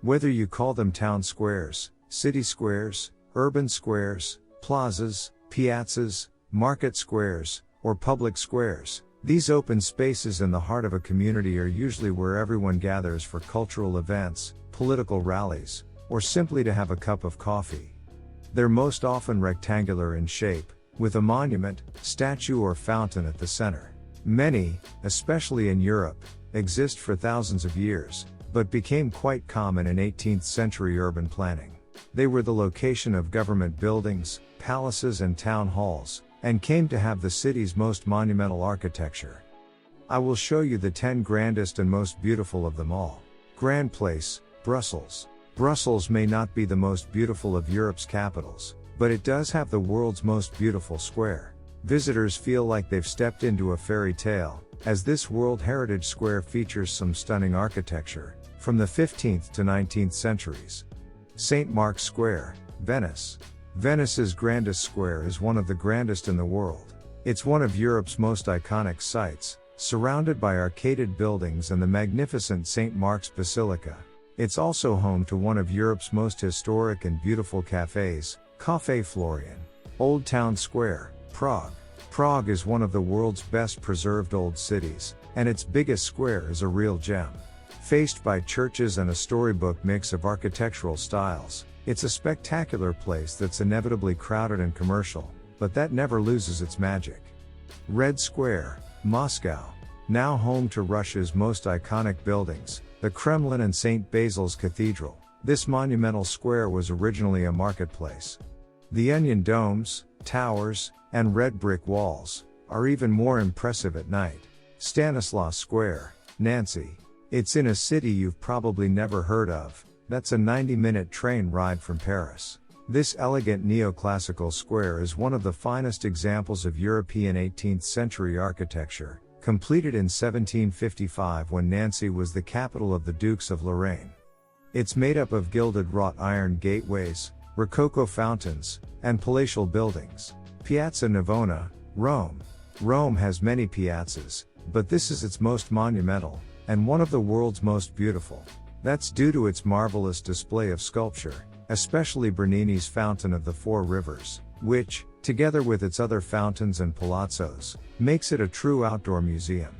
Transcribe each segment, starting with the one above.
Whether you call them town squares, city squares, urban squares, plazas, piazzas, market squares, or public squares, these open spaces in the heart of a community are usually where everyone gathers for cultural events, political rallies, or simply to have a cup of coffee. They're most often rectangular in shape, with a monument, statue or fountain at the center. Many, especially in Europe, exist for thousands of years, but became quite common in 18th century urban planning. They were the location of government buildings, palaces and town halls, and came to have the city's most monumental architecture. I will show you the 10 grandest and most beautiful of them all. Grand Place, Brussels. Brussels may not be the most beautiful of Europe's capitals, but it does have the world's most beautiful square. Visitors feel like they've stepped into a fairy tale, as this World Heritage Square features some stunning architecture, from the 15th to 19th centuries. St. Mark's Square, Venice. Venice's grandest square is one of the grandest in the world. It's one of Europe's most iconic sites, surrounded by arcaded buildings and the magnificent St. Mark's Basilica. It's also home to one of Europe's most historic and beautiful cafes, Café Florian. Old Town Square, Prague. Prague is one of the world's best preserved old cities, and its biggest square is a real gem. Faced by churches and a storybook mix of architectural styles, it's a spectacular place that's inevitably crowded and commercial, but that never loses its magic. Red Square, Moscow. Now home to Russia's most iconic buildings, the Kremlin and St. Basil's Cathedral, this monumental square was originally a marketplace. The onion domes, towers, and red brick walls are even more impressive at night. Stanislas Square, Nancy. It's in a city you've probably never heard of. That's a 90-minute train ride from Paris. This elegant neoclassical square is one of the finest examples of European 18th century architecture, completed in 1755 when Nancy was the capital of the Dukes of Lorraine. It's made up of gilded wrought iron gateways, rococo fountains, and palatial buildings. Piazza Navona, Rome. Rome has many piazzas, but this is its most monumental, and one of the world's most beautiful. That's due to its marvelous display of sculpture, especially Bernini's Fountain of the Four Rivers, which, together with its other fountains and palazzos, makes it a true outdoor museum.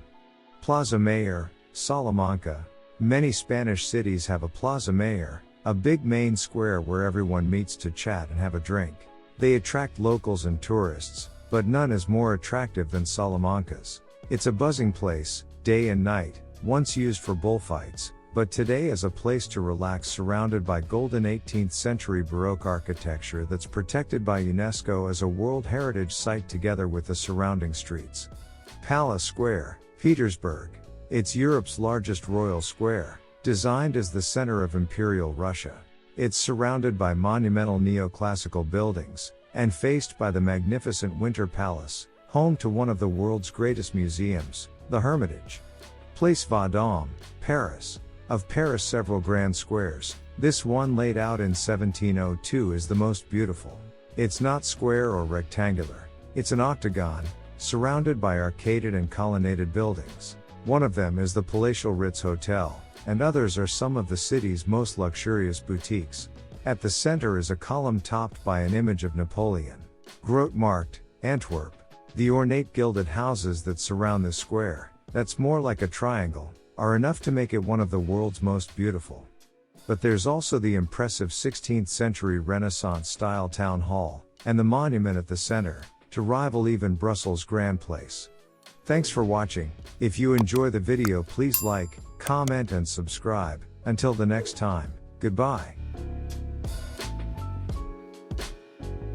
Plaza Mayor, Salamanca. Many Spanish cities have a Plaza Mayor, a big main square where everyone meets to chat and have a drink. They attract locals and tourists, but none is more attractive than Salamanca's. It's a buzzing place, day and night, once used for bullfights, but today as a place to relax surrounded by golden 18th century Baroque architecture that's protected by UNESCO as a World Heritage Site together with the surrounding streets. Palace Square, Petersburg. It's Europe's largest royal square, designed as the center of Imperial Russia. It's surrounded by monumental neoclassical buildings, and faced by the magnificent Winter Palace, home to one of the world's greatest museums, the Hermitage. Place Vendôme, Paris. Of Paris' several grand squares, this one laid out in 1702 is the most beautiful. It's not square or rectangular, it's an octagon, surrounded by arcaded and colonnaded buildings. One of them is the palatial Ritz Hotel, and others are some of the city's most luxurious boutiques. At the center is a column topped by an image of Napoleon. Grote Markt, Antwerp. The ornate gilded houses that surround this square, that's more like a triangle, are enough to make it one of the world's most beautiful. But there's also the impressive 16th century Renaissance-style town hall, and the monument at the center, to rival even Brussels' Grand Place. Thanks for watching. If you enjoy the video, please like, comment and subscribe. Until the next time, goodbye.